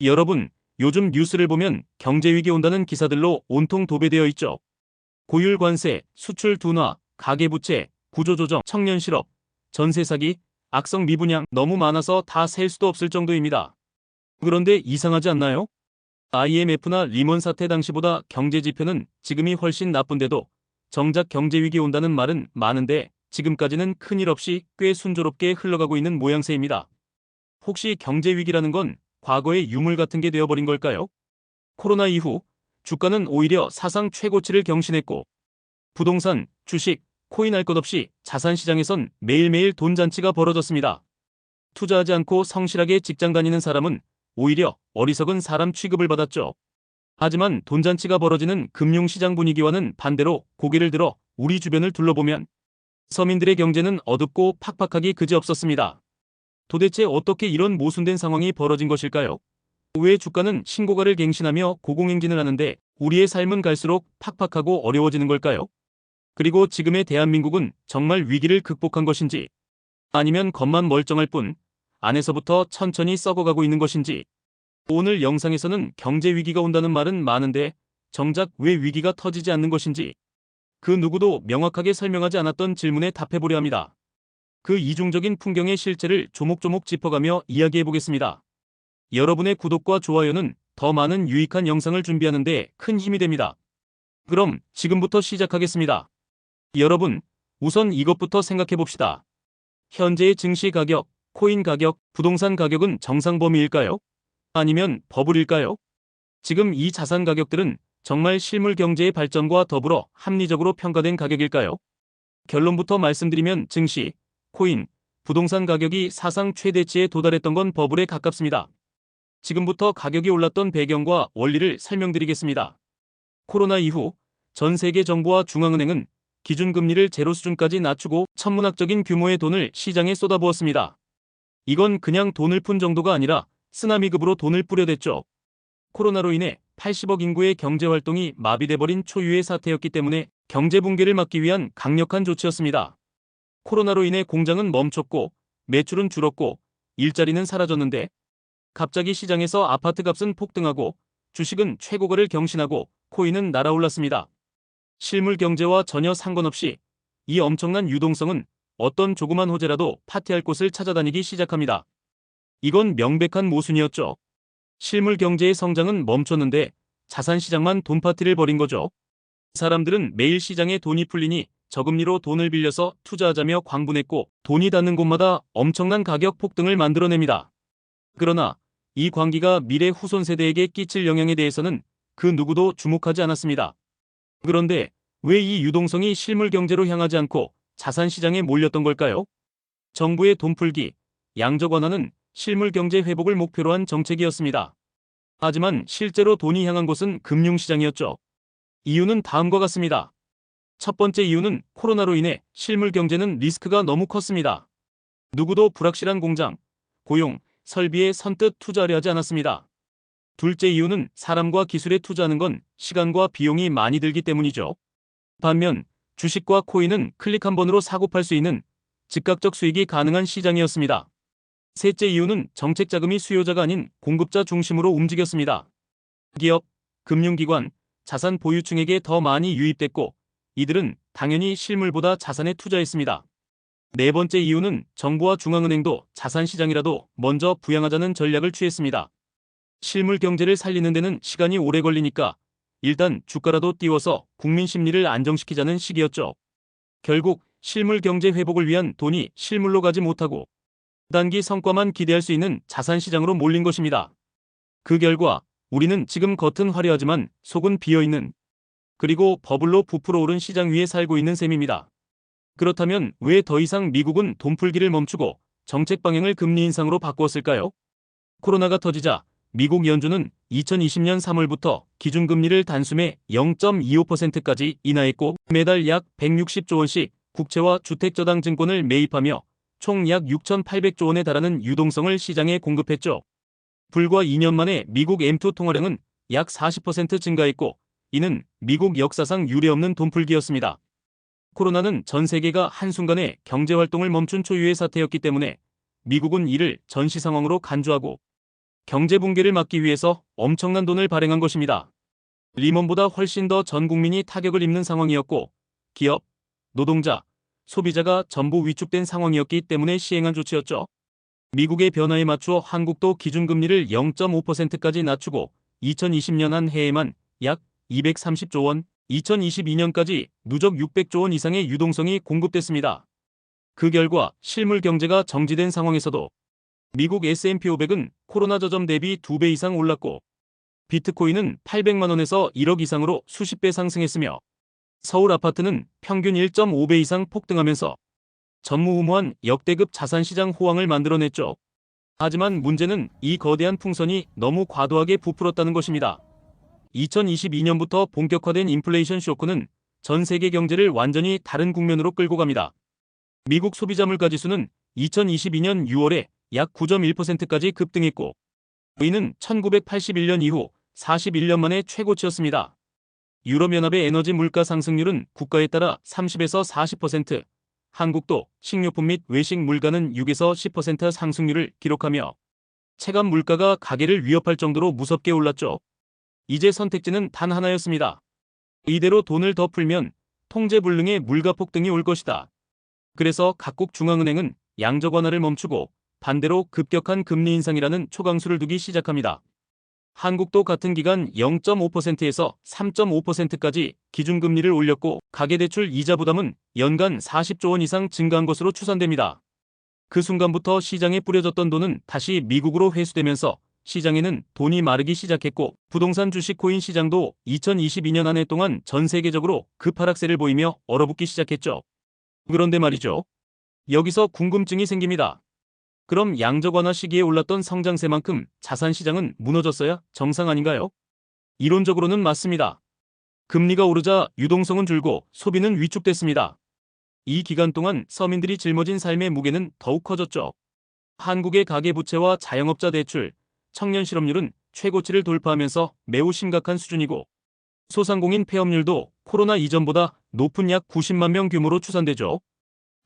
여러분, 요즘 뉴스를 보면 경제위기 온다는 기사들로 온통 도배되어 있죠. 고율 관세, 수출 둔화, 가계부채, 구조조정, 청년 실업, 전세 사기, 악성 미분양 너무 많아서 다 셀 수도 없을 정도입니다. 그런데 이상하지 않나요? IMF나 리먼 사태 당시보다 경제 지표는 지금이 훨씬 나쁜데도 정작 경제위기 온다는 말은 많은데 지금까지는 큰일 없이 꽤 순조롭게 흘러가고 있는 모양새입니다. 혹시 경제위기라는 건 과거의 유물 같은 게 되어버린 걸까요? 코로나 이후 주가는 오히려 사상 최고치를 경신했고 부동산, 주식, 코인 할 것 없이 자산 시장에선 매일매일 돈잔치가 벌어졌습니다. 투자하지 않고 성실하게 직장 다니는 사람은 오히려 어리석은 사람 취급을 받았죠. 하지만 돈잔치가 벌어지는 금융시장 분위기와는 반대로 고개를 들어 우리 주변을 둘러보면 서민들의 경제는 어둡고 팍팍하기 그지없었습니다. 도대체 어떻게 이런 모순된 상황이 벌어진 것일까요? 왜 주가는 신고가를 갱신하며 고공행진을 하는데 우리의 삶은 갈수록 팍팍하고 어려워지는 걸까요? 그리고 지금의 대한민국은 정말 위기를 극복한 것인지 아니면 겉만 멀쩡할 뿐 안에서부터 천천히 썩어가고 있는 것인지 오늘 영상에서는 경제 위기가 온다는 말은 많은데 정작 왜 위기가 터지지 않는 것인지 그 누구도 명확하게 설명하지 않았던 질문에 답해보려 합니다. 그 이중적인 풍경의 실체를 조목조목 짚어가며 이야기해보겠습니다. 여러분의 구독과 좋아요는 더 많은 유익한 영상을 준비하는 데 큰 힘이 됩니다. 그럼 지금부터 시작하겠습니다. 여러분, 우선 이것부터 생각해봅시다. 현재의 증시 가격, 코인 가격, 부동산 가격은 정상 범위일까요? 아니면 버블일까요? 지금 이 자산 가격들은 정말 실물 경제의 발전과 더불어 합리적으로 평가된 가격일까요? 결론부터 말씀드리면 증시, 코인, 부동산 가격이 사상 최대치에 도달했던 건 버블에 가깝습니다. 지금부터 가격이 올랐던 배경과 원리를 설명드리겠습니다. 코로나 이후 전 세계 정부와 중앙은행은 기준금리를 제로 수준까지 낮추고 천문학적인 규모의 돈을 시장에 쏟아부었습니다. 이건 그냥 돈을 푼 정도가 아니라 쓰나미급으로 돈을 뿌려댔죠. 코로나로 인해 80억 인구의 경제활동이 마비돼버린 초유의 사태였기 때문에 경제 붕괴를 막기 위한 강력한 조치였습니다. 코로나로 인해 공장은 멈췄고 매출은 줄었고 일자리는 사라졌는데 갑자기 시장에서 아파트 값은 폭등하고 주식은 최고가를 경신하고 코인은 날아올랐습니다. 실물 경제와 전혀 상관없이 이 엄청난 유동성은 어떤 조그만 호재라도 파티할 곳을 찾아다니기 시작합니다. 이건 명백한 모순이었죠. 실물 경제의 성장은 멈췄는데 자산 시장만 돈 파티를 벌인 거죠. 사람들은 매일 시장에 돈이 풀리니 저금리로 돈을 빌려서 투자하자며 광분했고 돈이 닿는 곳마다 엄청난 가격 폭등을 만들어냅니다. 그러나 이 광기가 미래 후손 세대에게 끼칠 영향에 대해서는 그 누구도 주목하지 않았습니다. 그런데 왜 이 유동성이 실물 경제로 향하지 않고 자산 시장에 몰렸던 걸까요? 정부의 돈풀기, 양적 완화는 실물 경제 회복을 목표로 한 정책이었습니다. 하지만 실제로 돈이 향한 곳은 금융시장이었죠. 이유는 다음과 같습니다. 첫 번째 이유는 코로나로 인해 실물 경제는 리스크가 너무 컸습니다. 누구도 불확실한 공장, 고용, 설비에 선뜻 투자하려 하지 않았습니다. 둘째 이유는 사람과 기술에 투자하는 건 시간과 비용이 많이 들기 때문이죠. 반면 주식과 코인은 클릭 한 번으로 사고 팔 수 있는 즉각적 수익이 가능한 시장이었습니다. 셋째 이유는 정책 자금이 수요자가 아닌 공급자 중심으로 움직였습니다. 기업, 금융기관, 자산 보유층에게 더 많이 유입됐고 이들은 당연히 실물보다 자산에 투자했습니다. 네 번째 이유는 정부와 중앙은행도 자산시장이라도 먼저 부양하자는 전략을 취했습니다. 실물 경제를 살리는 데는 시간이 오래 걸리니까 일단 주가라도 띄워서 국민 심리를 안정시키자는 식이었죠. 결국 실물 경제 회복을 위한 돈이 실물로 가지 못하고 단기 성과만 기대할 수 있는 자산시장으로 몰린 것입니다. 그 결과 우리는 지금 겉은 화려하지만 속은 비어있는 그리고 버블로 부풀어 오른 시장 위에 살고 있는 셈입니다. 그렇다면 왜 더 이상 미국은 돈풀기를 멈추고 정책 방향을 금리 인상으로 바꾸었을까요? 코로나가 터지자 미국 연준은 2020년 3월부터 기준금리를 단숨에 0.25%까지 인하했고 매달 약 160조 원씩 국채와 주택저당증권을 매입하며 총 약 6,800조 원에 달하는 유동성을 시장에 공급했죠. 불과 2년 만에 미국 M2 통화량은 약 40% 증가했고 이는 미국 역사상 유례없는 돈풀기였습니다. 코로나는 전 세계가 한순간에 경제활동을 멈춘 초유의 사태였기 때문에 미국은 이를 전시 상황으로 간주하고 경제 붕괴를 막기 위해서 엄청난 돈을 발행한 것입니다. 리먼보다 훨씬 더 전 국민이 타격을 입는 상황이었고 기업, 노동자, 소비자가 전부 위축된 상황이었기 때문에 시행한 조치였죠. 미국의 변화에 맞추어 한국도 기준금리를 0.5%까지 낮추고 2020년 한 해에만 약 230조 원, 2022년까지 누적 600조 원 이상의 유동성이 공급됐습니다. 그 결과 실물 경제가 정지된 상황에서도 미국 S&P 500은 코로나 저점 대비 2배 이상 올랐고 비트코인은 800만 원에서 1억 이상으로 수십 배 상승했으며 서울 아파트는 평균 1.5배 이상 폭등하면서 전무후무한 역대급 자산시장 호황을 만들어냈죠. 하지만 문제는 이 거대한 풍선이 너무 과도하게 부풀었다는 것입니다. 2022년부터 본격화된 인플레이션 쇼크는 전 세계 경제를 완전히 다른 국면으로 끌고 갑니다. 미국 소비자 물가지수는 2022년 6월에 약 9.1%까지 급등했고 이는 1981년 이후 41년 만에 최고치였습니다. 유럽연합의 에너지 물가 상승률은 국가에 따라 30에서 40%, 한국도 식료품 및 외식 물가는 6에서 10% 상승률을 기록하며 체감 물가가 가게를 위협할 정도로 무섭게 올랐죠. 이제 선택지는 단 하나였습니다. 이대로 돈을 더 풀면 통제불능의 물가 폭등이 올 것이다. 그래서 각국 중앙은행은 양적 완화를 멈추고 반대로 급격한 금리 인상이라는 초강수를 두기 시작합니다. 한국도 같은 기간 0.5%에서 3.5%까지 기준금리를 올렸고 가계대출 이자 부담은 연간 40조 원 이상 증가한 것으로 추산됩니다. 그 순간부터 시장에 뿌려졌던 돈은 다시 미국으로 회수되면서 시장에는 돈이 마르기 시작했고 부동산 주식 코인 시장도 2022년 한 해 동안 전 세계적으로 급하락세를 보이며 얼어붙기 시작했죠. 그런데 말이죠. 여기서 궁금증이 생깁니다. 그럼 양적 완화 시기에 올랐던 성장세만큼 자산시장은 무너졌어야 정상 아닌가요? 이론적으로는 맞습니다. 금리가 오르자 유동성은 줄고 소비는 위축됐습니다. 이 기간 동안 서민들이 짊어진 삶의 무게는 더욱 커졌죠. 한국의 가계부채와 자영업자 대출, 청년 실업률은 최고치를 돌파하면서 매우 심각한 수준이고 소상공인 폐업률도 코로나 이전보다 높은 약 90만 명 규모로 추산되죠.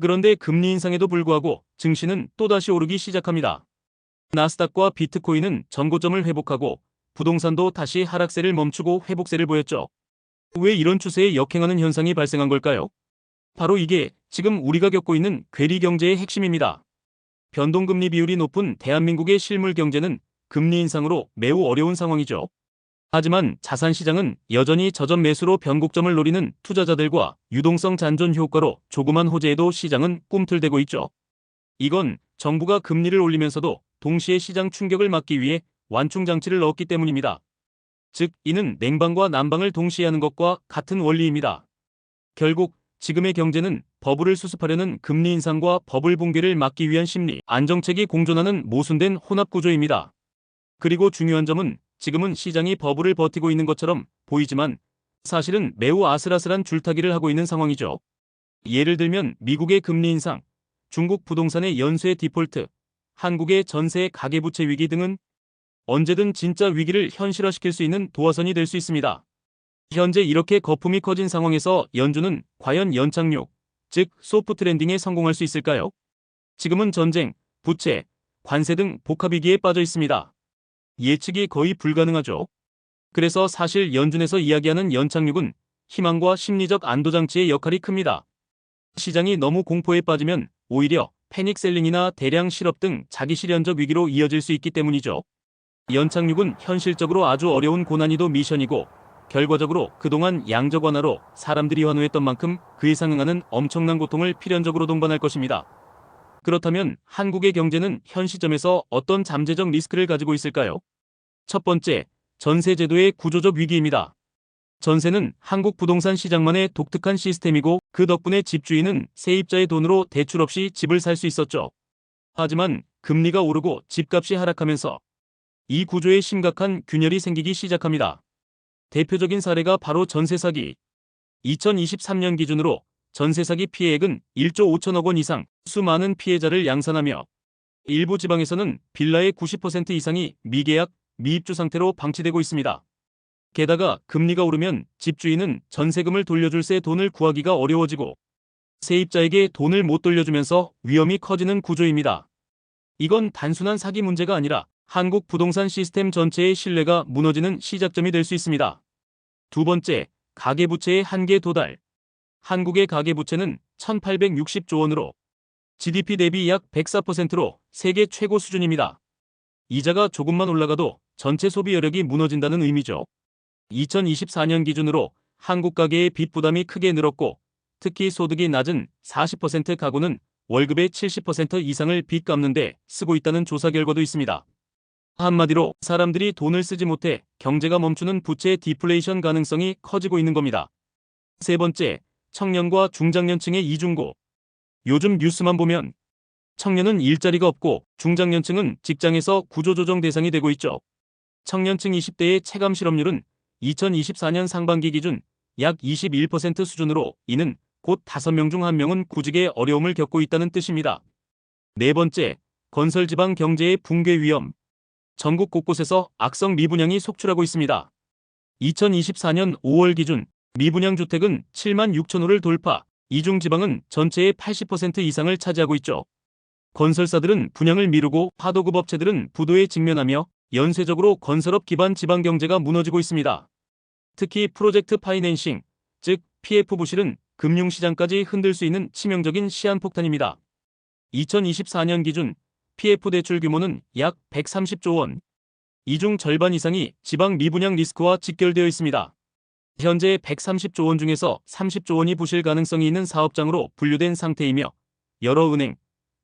그런데 금리 인상에도 불구하고 증시는 또다시 오르기 시작합니다. 나스닥과 비트코인은 전고점을 회복하고 부동산도 다시 하락세를 멈추고 회복세를 보였죠. 왜 이런 추세에 역행하는 현상이 발생한 걸까요? 바로 이게 지금 우리가 겪고 있는 괴리 경제의 핵심입니다. 변동금리 비율이 높은 대한민국의 실물 경제는 금리 인상으로 매우 어려운 상황이죠. 하지만 자산시장은 여전히 저점 매수로 변곡점을 노리는 투자자들과 유동성 잔존 효과로 조그만 호재에도 시장은 꿈틀대고 있죠. 이건 정부가 금리를 올리면서도 동시에 시장 충격을 막기 위해 완충장치를 넣었기 때문입니다. 즉, 이는 냉방과 난방을 동시에 하는 것과 같은 원리입니다. 결국 지금의 경제는 버블을 수습하려는 금리 인상과 버블 붕괴를 막기 위한 심리, 안정책이 공존하는 모순된 혼합구조입니다. 그리고 중요한 점은 지금은 시장이 버블을 버티고 있는 것처럼 보이지만 사실은 매우 아슬아슬한 줄타기를 하고 있는 상황이죠. 예를 들면 미국의 금리 인상, 중국 부동산의 연쇄 디폴트, 한국의 전세 가계부채 위기 등은 언제든 진짜 위기를 현실화시킬 수 있는 도화선이 될 수 있습니다. 현재 이렇게 거품이 커진 상황에서 연준은 과연 연착륙, 즉 소프트 랜딩에 성공할 수 있을까요? 지금은 전쟁, 부채, 관세 등 복합위기에 빠져 있습니다. 예측이 거의 불가능하죠. 그래서 사실 연준에서 이야기하는 연착륙은 희망과 심리적 안도장치의 역할이 큽니다. 시장이 너무 공포에 빠지면 오히려 패닉셀링이나 대량 실업 등 자기실현적 위기로 이어질 수 있기 때문이죠. 연착륙은 현실적으로 아주 어려운 고난이도 미션이고 결과적으로 그동안 양적 완화로 사람들이 환호했던 만큼 그에 상응하는 엄청난 고통을 필연적으로 동반할 것입니다. 그렇다면 한국의 경제는 현 시점에서 어떤 잠재적 리스크를 가지고 있을까요? 첫 번째, 전세제도의 구조적 위기입니다. 전세는 한국 부동산 시장만의 독특한 시스템이고 그 덕분에 집주인은 세입자의 돈으로 대출 없이 집을 살 수 있었죠. 하지만 금리가 오르고 집값이 하락하면서 이 구조에 심각한 균열이 생기기 시작합니다. 대표적인 사례가 바로 전세 사기. 2023년 기준으로 전세 사기 피해액은 1조 5천억 원 이상, 수많은 피해자를 양산하며 일부 지방에서는 빌라의 90% 이상이 미계약, 미입주 상태로 방치되고 있습니다. 게다가 금리가 오르면 집주인은 전세금을 돌려줄 새 돈을 구하기가 어려워지고 세입자에게 돈을 못 돌려주면서 위험이 커지는 구조입니다. 이건 단순한 사기 문제가 아니라 한국 부동산 시스템 전체의 신뢰가 무너지는 시작점이 될 수 있습니다. 두 번째, 가계부채의 한계 도달. 한국의 가계부채는 1,860조 원으로 GDP 대비 약 104%로 세계 최고 수준입니다. 이자가 조금만 올라가도 전체 소비 여력이 무너진다는 의미죠. 2024년 기준으로 한국 가계의 빚 부담이 크게 늘었고, 특히 소득이 낮은 40% 가구는 월급의 70% 이상을 빚 갚는데 쓰고 있다는 조사 결과도 있습니다. 한마디로 사람들이 돈을 쓰지 못해 경제가 멈추는 부채 디플레이션 가능성이 커지고 있는 겁니다. 세 번째, 청년과 중장년층의 이중고. 요즘 뉴스만 보면 청년은 일자리가 없고 중장년층은 직장에서 구조조정 대상이 되고 있죠. 청년층 20대의 체감 실업률은 2024년 상반기 기준 약 21% 수준으로, 이는 곧 5명 중 1명은 구직에 어려움을 겪고 있다는 뜻입니다. 네 번째, 건설 지방 경제의 붕괴 위험. 전국 곳곳에서 악성 미분양이 속출하고 있습니다. 2024년 5월 기준 미분양 주택은 7만 6천 호를 돌파, 이 중 지방은 전체의 80% 이상을 차지하고 있죠. 건설사들은 분양을 미루고 하도급 업체들은 부도에 직면하며 연쇄적으로 건설업 기반 지방 경제가 무너지고 있습니다. 특히 프로젝트 파이낸싱, 즉 PF 부실은 금융시장까지 흔들 수 있는 치명적인 시한폭탄입니다. 2024년 기준 PF 대출 규모는 약 130조 원. 이 중 절반 이상이 지방 미분양 리스크와 직결되어 있습니다. 현재 130조 원 중에서 30조 원이 부실 가능성이 있는 사업장으로 분류된 상태이며, 여러 은행,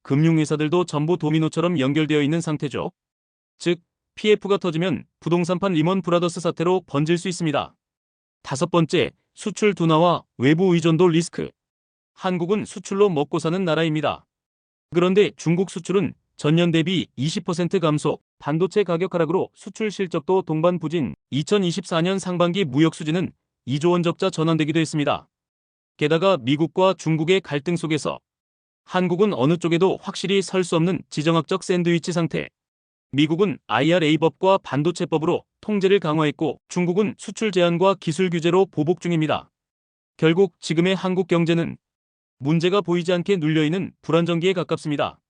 금융회사들도 전부 도미노처럼 연결되어 있는 상태죠. 즉, PF가 터지면 부동산판 리먼 브라더스 사태로 번질 수 있습니다. 다섯 번째, 수출 둔화와 외부 의존도 리스크. 한국은 수출로 먹고 사는 나라입니다. 그런데 중국 수출은 전년 대비 20% 감소, 반도체 가격 하락으로 수출 실적도 동반부진, 2024년 상반기 무역 수지는 2조 원 적자 전환되기도 했습니다. 게다가 미국과 중국의 갈등 속에서 한국은 어느 쪽에도 확실히 설 수 없는 지정학적 샌드위치 상태. 미국은 IRA법과 반도체법으로 통제를 강화했고, 중국은 수출 제한과 기술 규제로 보복 중입니다. 결국 지금의 한국 경제는 문제가 보이지 않게 눌려있는 불안정기에 가깝습니다.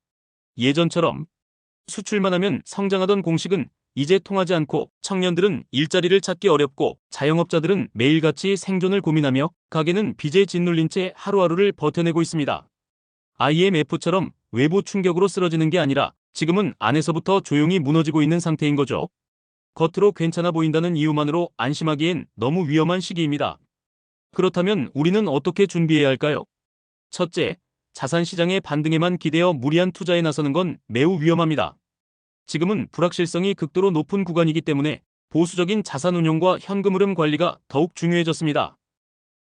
예전처럼 수출만 하면 성장하던 공식은 이제 통하지 않고, 청년들은 일자리를 찾기 어렵고, 자영업자들은 매일같이 생존을 고민하며, 가게는 빚에 짓눌린 채 하루하루를 버텨내고 있습니다. IMF처럼 외부 충격으로 쓰러지는 게 아니라 지금은 안에서부터 조용히 무너지고 있는 상태인 거죠. 겉으로 괜찮아 보인다는 이유만으로 안심하기엔 너무 위험한 시기입니다. 그렇다면 우리는 어떻게 준비해야 할까요? 첫째, 자산시장의 반등에만 기대어 무리한 투자에 나서는 건 매우 위험합니다. 지금은 불확실성이 극도로 높은 구간이기 때문에 보수적인 자산 운용과 현금 흐름 관리가 더욱 중요해졌습니다.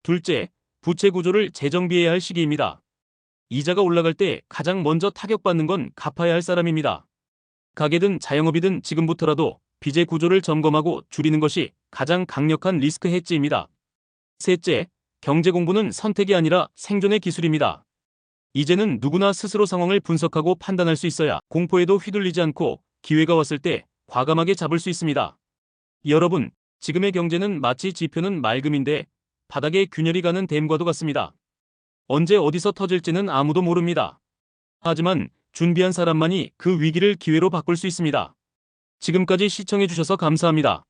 둘째, 부채 구조를 재정비해야 할 시기입니다. 이자가 올라갈 때 가장 먼저 타격받는 건 갚아야 할 사람입니다. 가게든 자영업이든 지금부터라도 빚의 구조를 점검하고 줄이는 것이 가장 강력한 리스크 해지입니다. 셋째, 경제 공부는 선택이 아니라 생존의 기술입니다. 이제는 누구나 스스로 상황을 분석하고 판단할 수 있어야 공포에도 휘둘리지 않고 기회가 왔을 때 과감하게 잡을 수 있습니다. 여러분, 지금의 경제는 마치 지표는 맑음인데 바닥에 균열이 가는 댐과도 같습니다. 언제 어디서 터질지는 아무도 모릅니다. 하지만 준비한 사람만이 그 위기를 기회로 바꿀 수 있습니다. 지금까지 시청해주셔서 감사합니다.